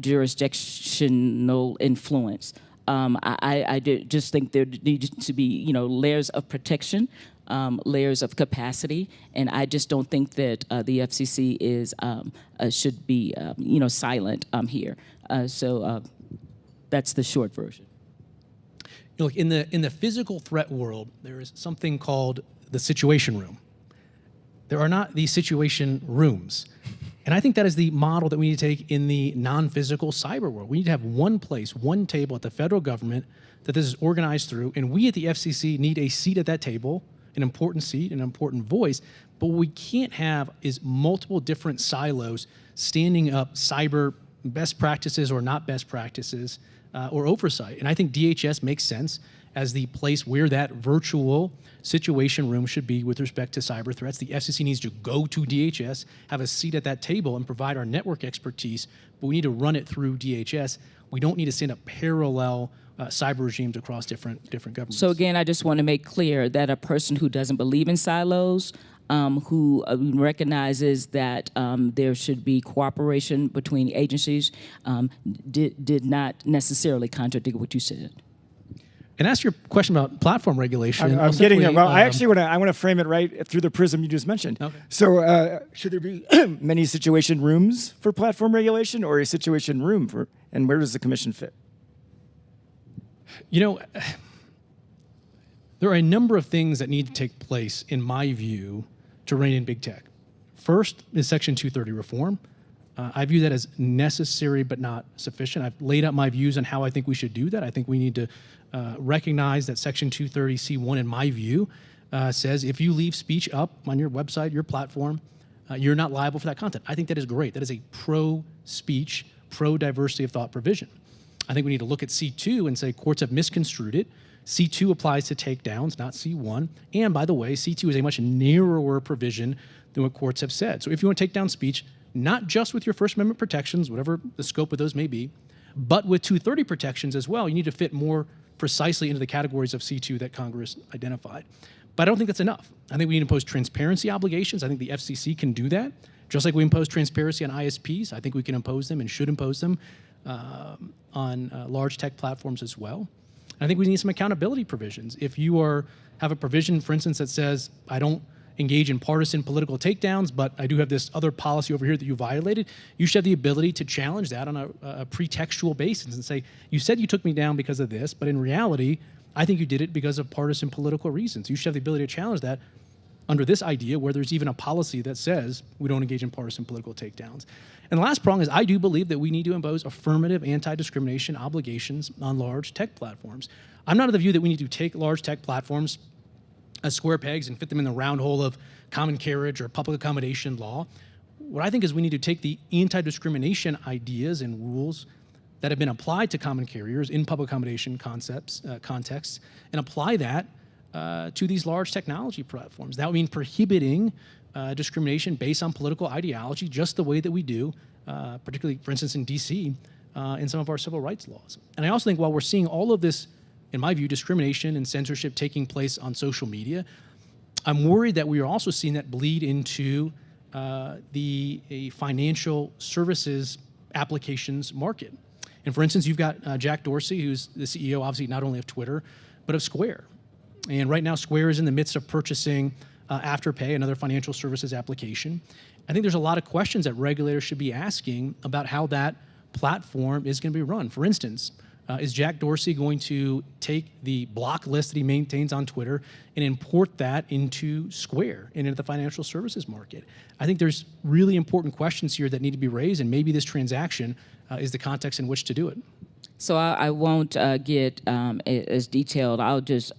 jurisdictional influence. I just think there needs to be, layers of protection, layers of capacity, and I just don't think that the FCC should be, silent here. So that's the short version. Look, in the physical threat world, there is something called the situation room. There are not these situation rooms. And I think that is the model that we need to take in the non-physical cyber world. We need to have one place, one table at the federal government that this is organized through, and we at the FCC need a seat at that table, an important seat, an important voice, but what we can't have is multiple different silos standing up cyber best practices or not best practices or oversight. And I think DHS makes sense as the place where that virtual situation room should be with respect to cyber threats. The FCC needs to go to DHS, have a seat at that table, and provide our network expertise, but we need to run it through DHS. We don't need to stand up parallel cyber regimes across different governments. So again, I just want to make clear that a person who doesn't believe in silos, who recognizes that there should be cooperation between agencies, did not necessarily contradict what you said. And ask your question about platform regulation. I'm getting there. Well, I simply, want to frame it right through the prism you just mentioned. Okay. So, should there be many situation rooms for platform regulation, or a situation room for? And where does the commission fit? You know, there are a number of things that need to take place, in my view, to rein in big tech. First is Section 230 reform. I view that as necessary but not sufficient. I've laid out my views on how I think we should do that. I think we need to recognize that Section 230C1, in my view, says if you leave speech up on your website, your platform, you're not liable for that content. I think that is great. That is a pro-speech, pro-diversity of thought provision. I think we need to look at C2 and say courts have misconstrued it. C2 applies to takedowns, not C1. And by the way, C2 is a much narrower provision than what courts have said. So if you want to take down speech, not just with your First Amendment protections, whatever the scope of those may be, but with 230 protections as well, you need to fit more precisely into the categories of C2 that Congress identified. But I don't think that's enough. I think we need to impose transparency obligations. I think the FCC can do that. Just like we impose transparency on ISPs, I think we can impose them and should impose them on large tech platforms as well. I think we need some accountability provisions. If you have a provision, for instance, that says, I don't engage in partisan political takedowns, but I do have this other policy over here that you violated, you should have the ability to challenge that on a pretextual basis and say, you said you took me down because of this, but in reality, I think you did it because of partisan political reasons. You should have the ability to challenge that under this idea where there's even a policy that says we don't engage in partisan political takedowns. And the last prong is I do believe that we need to impose affirmative anti-discrimination obligations on large tech platforms. I'm not of the view that we need to take large tech platforms as square pegs and fit them in the round hole of common carriage or public accommodation law. What I think is we need to take the anti-discrimination ideas and rules that have been applied to common carriers in public accommodation contexts and apply that to these large technology platforms. That would mean prohibiting discrimination based on political ideology, just the way that we do, particularly, for instance, in DC, in some of our civil rights laws. And I also think while we're seeing all of this, in my view, discrimination and censorship taking place on social media, I'm worried that we are also seeing that bleed into the financial services applications market. And for instance, you've got Jack Dorsey, who's the CEO, obviously, not only of Twitter, but of Square. And right now, Square is in the midst of purchasing Afterpay, another financial services application. I think there's a lot of questions that regulators should be asking about how that platform is going to be run. For instance, is Jack Dorsey going to take the block list that he maintains on Twitter and import that into Square and into the financial services market? I think there's really important questions here that need to be raised, and maybe this transaction is the context in which to do it. So I won't get as detailed. I'll just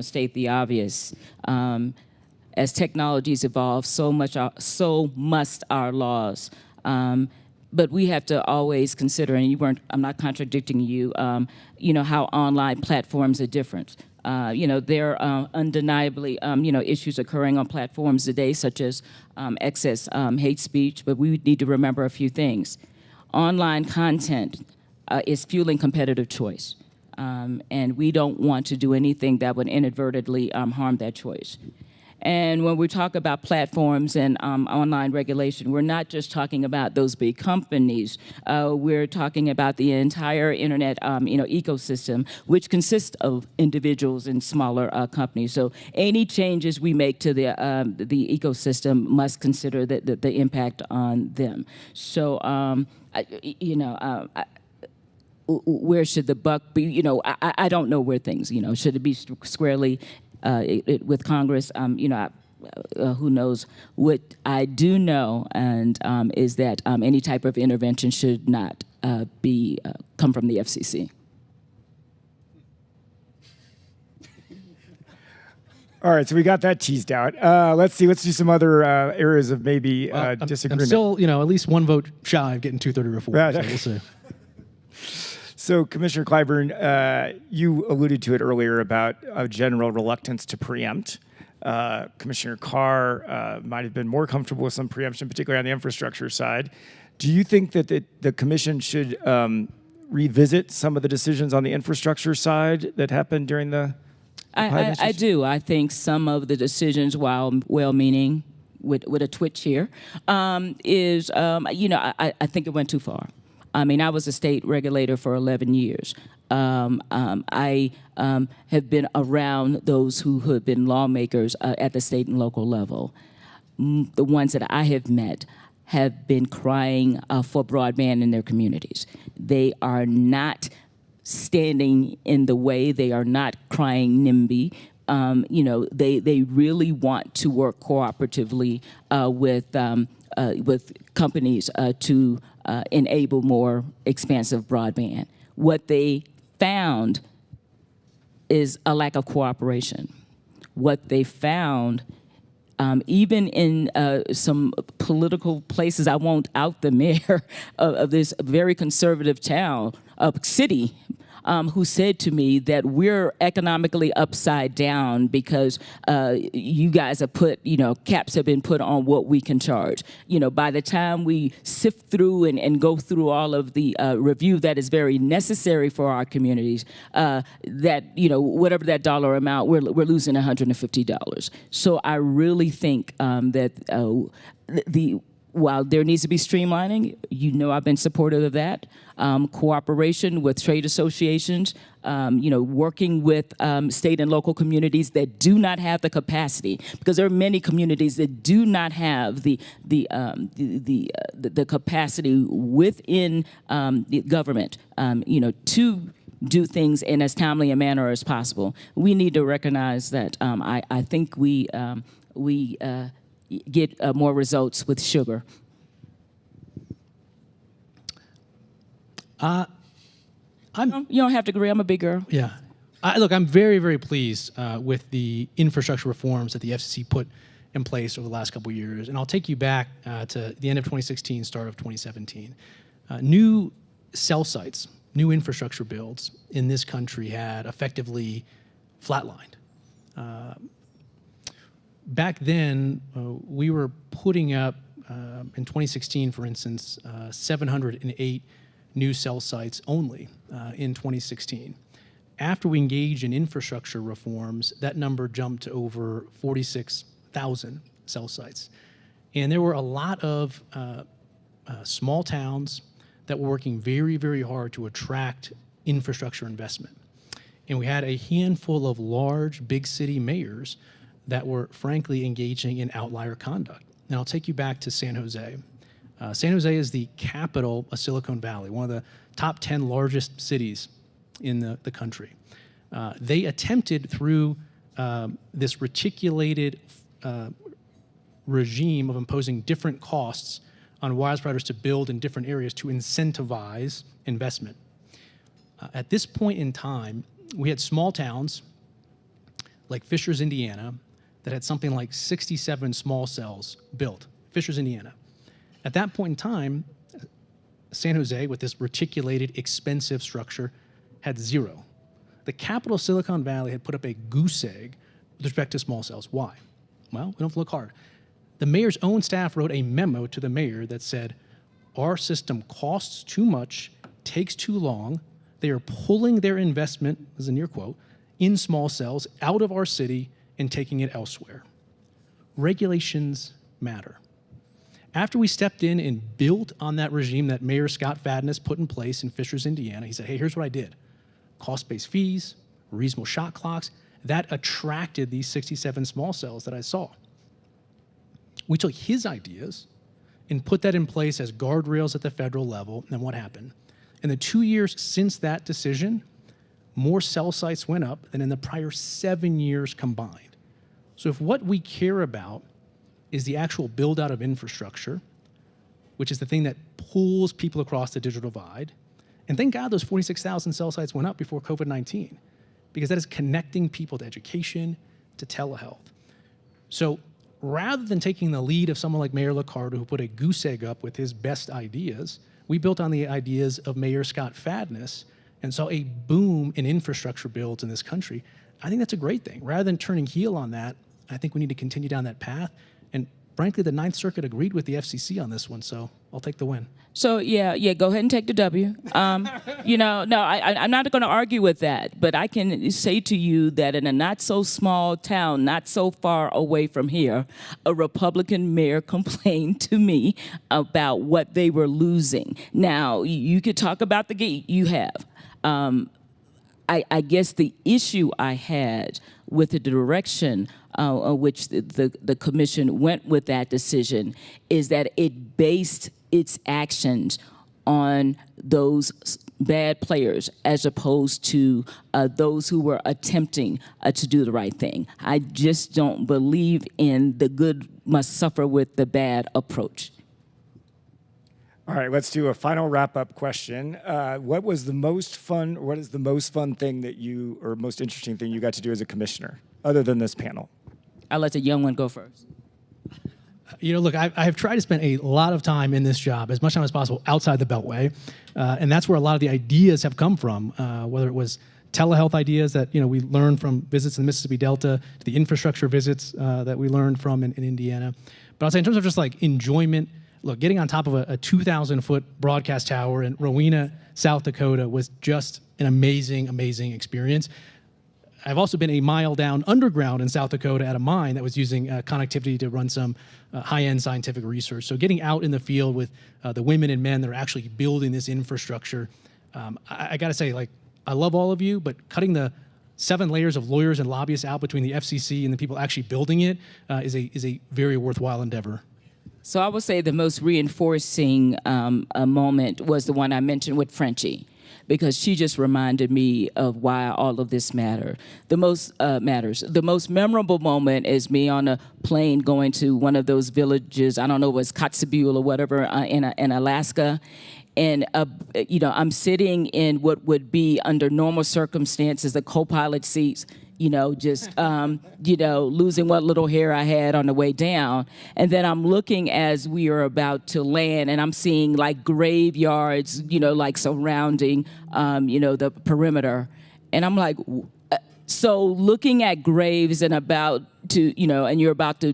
state the obvious. As technologies evolve, so must our laws. But we have to always consider, and I'm not contradicting you, how online platforms are different. There are undeniably, issues occurring on platforms today, such as excess hate speech, but we need to remember a few things. Online content is fueling competitive choice, and we don't want to do anything that would inadvertently harm that choice. And when we talk about platforms and online regulation, we're not just talking about those big companies. We're talking about the entire internet, ecosystem, which consists of individuals and smaller companies. So any changes we make to the ecosystem must consider the impact on them. So, where should the buck be? I don't know where things. Should it be squarely with Congress? Who knows? What I do know, and is that any type of intervention should not come from the FCC. All right, so we got that teased out. Let's do some other areas of maybe disagreement. I'm still, at least one vote shy of getting 230 reform. Right. So we'll see. So, Commissioner Clyburn, you alluded to it earlier about a general reluctance to preempt. Commissioner Carr might have been more comfortable with some preemption, particularly on the infrastructure side. Do you think that the Commission should revisit some of the decisions on the infrastructure side that happened during the I do. I think some of the decisions, while well-meaning, with a twitch here, I think it went too far. I mean, I was a state regulator for 11 years. I have been around those who have been lawmakers at the state and local level. The ones that I have met have been crying for broadband in their communities. They are not standing in the way. They are not crying NIMBY. They really want to work cooperatively with companies to enable more expansive broadband. What they found is a lack of cooperation. What they found, even in some political places, I won't out the mayor of this very conservative city, who said to me that we're economically upside down because you guys have put, caps have been put on what we can charge. By the time we sift through and go through all of the review that is very necessary for our communities, whatever that dollar amount, we're losing $150. So I really think that while there needs to be streamlining, I've been supportive of that. Cooperation with trade associations, working with state and local communities that do not have the capacity, because there are many communities that do not have the capacity within the government, to do things in as timely a manner as possible. We need to recognize that. I think we get more results with sugar. You don't have to agree. I'm a big girl. Yeah. Look, I'm very, very pleased with the infrastructure reforms that the FCC put in place over the last couple of years. And I'll take you back to the end of 2016, start of 2017. New cell sites, new infrastructure builds in this country had effectively flatlined. Back then, we were putting up, in 2016, for instance, 708 new cell sites only in 2016. After we engaged in infrastructure reforms, that number jumped to over 46,000 cell sites. And there were a lot of small towns that were working very, very hard to attract infrastructure investment. And we had a handful of large, big city mayors that were frankly engaging in outlier conduct. And I'll take you back to San Jose. San Jose is the capital of Silicon Valley, one of the top 10 largest cities in the country. They attempted through this reticulated regime of imposing different costs on wireless providers to build in different areas to incentivize investment. At this point in time, we had small towns like Fishers, Indiana, that had something like 67 small cells built, Fishers, Indiana. At that point in time, San Jose, with this reticulated, expensive structure, had 0. The capital of Silicon Valley had put up a goose egg with respect to small cells. Why? Well, we don't have to look hard. The mayor's own staff wrote a memo to the mayor that said, our system costs too much, takes too long, they are pulling their investment, this is a near quote, in small cells out of our city and taking it elsewhere. Regulations matter. After we stepped in and built on that regime that Mayor Scott Fadness put in place in Fishers, Indiana, he said, hey, here's what I did. Cost-based fees, reasonable shot clocks, that attracted these 67 small cells that I saw. We took his ideas and put that in place as guardrails at the federal level, and what happened? In the 2 years since that decision, more cell sites went up than in the prior 7 years combined. So if what we care about is the actual build out of infrastructure, which is the thing that pulls people across the digital divide, and thank God those 46,000 cell sites went up before COVID-19, because that is connecting people to education, to telehealth. So rather than taking the lead of someone like Mayor Liccardo, who put a goose egg up with his best ideas, we built on the ideas of Mayor Scott Fadness and saw a boom in infrastructure builds in this country. I think that's a great thing. Rather than turning heel on that, I think we need to continue down that path. And frankly, the Ninth Circuit agreed with the FCC on this one, so I'll take the win. So yeah, go ahead and take the W. No, I'm not going to argue with that, but I can say to you that in a not so small town, not so far away from here, a Republican mayor complained to me about what they were losing. Now you could talk about the gate you have. I guess the issue I had with the direction which the commission went with that decision is that it based its actions on those bad players as opposed to those who were attempting to do the right thing. I just don't believe in the good must suffer with the bad approach. All right, let's do a final wrap-up question. What was the most fun, or what is the most fun thing that you, or most interesting thing you got to do as a commissioner, other than this panel? I'll let the young one go first. Look, I have tried to spend a lot of time in this job, as much time as possible, outside the Beltway, and that's where a lot of the ideas have come from, whether it was telehealth ideas that we learned from visits in the Mississippi Delta, to the infrastructure visits that we learned from in Indiana. But I'll say in terms of just like enjoyment, look, getting on top of a 2,000-foot broadcast tower in Rowena, South Dakota was just an amazing, amazing experience. I've also been a mile down underground in South Dakota at a mine that was using connectivity to run some high-end scientific research. So getting out in the field with the women and men that are actually building this infrastructure, I got to say, like, I love all of you, but cutting the 7 layers of lawyers and lobbyists out between the FCC and the people actually building it is a very worthwhile endeavor. So I would say the most reinforcing moment was the one I mentioned with Frenchie, because she just reminded me of why all of this matters. The most memorable moment is me on a plane going to one of those villages, I don't know, it was Kotzebue or whatever, in Alaska. And, I'm sitting in what would be, under normal circumstances, the co-pilot seats, just, losing what little hair I had on the way down. And then I'm looking as we are about to land, and I'm seeing like graveyards, like surrounding, the perimeter. And I'm like, so looking at graves and about to, and you're about to,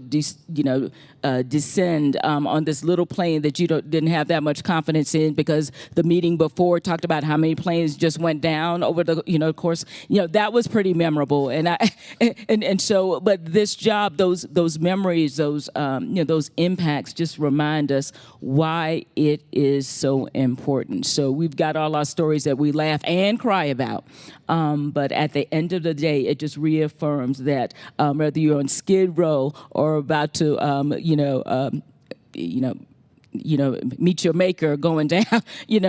descend on this little plane that you didn't have that much confidence in, because the meeting before talked about how many planes just went down over the, course, that was pretty memorable. And so, but this job, those memories, those impacts just remind us why it is so important. So we've got all our stories that we laugh and cry about. But at the end of the day, it just reaffirms that whether you're on Skid Row or about to, meet your maker going down, you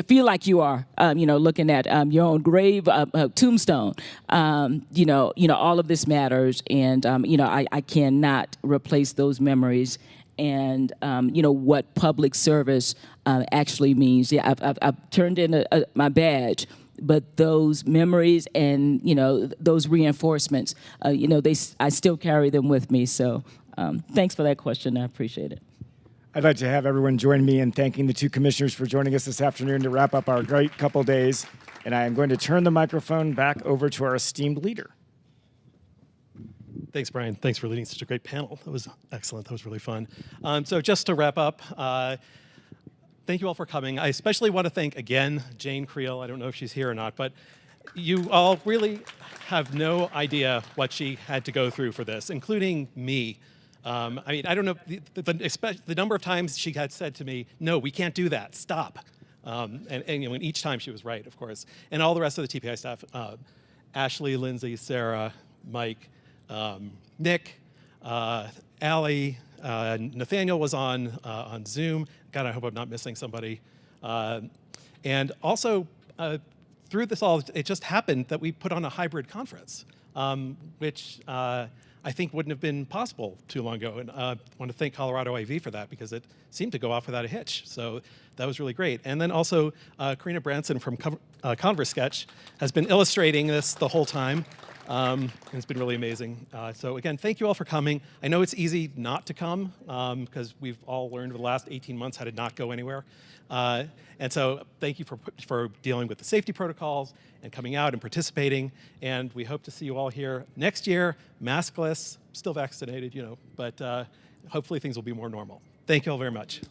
feel like you are, looking at your own grave, tombstone, all of this matters. And, I cannot replace those memories and, what public service actually means. Yeah, I've turned in my badge. But those memories and, those reinforcements, I still carry them with me. So thanks for that question. I appreciate it. I'd like to have everyone join me in thanking the 2 commissioners for joining us this afternoon to wrap up our great couple days. And I am going to turn the microphone back over to our esteemed leader. Thanks, Bryan. Thanks for leading such a great panel. That was excellent. That was really fun. So just to wrap up, thank you all for coming. I especially want to thank, again, Jane Creel. I don't know if she's here or not, but you all really have no idea what she had to go through for this, including me. I don't know, the number of times she had said to me, no, we can't do that, stop. And each time she was right, of course. And all the rest of the TPI staff, Ashley, Lindsay, Sarah, Mike, Nick, Allie, Nathaniel was on Zoom. God, I hope I'm not missing somebody. And also, through this all, it just happened that we put on a hybrid conference, which I think wouldn't have been possible too long ago. And I want to thank Colorado AV for that, because it seemed to go off without a hitch. So that was really great. And then also, Karina Branson from Converse Sketch has been illustrating this the whole time. And it's been really amazing. So again, thank you all for coming. I know it's easy not to come, because we've all learned over the last 18 months how to not go anywhere. And so thank you for dealing with the safety protocols and coming out and participating. And we hope to see you all here next year, maskless, still vaccinated, but hopefully things will be more normal. Thank you all very much.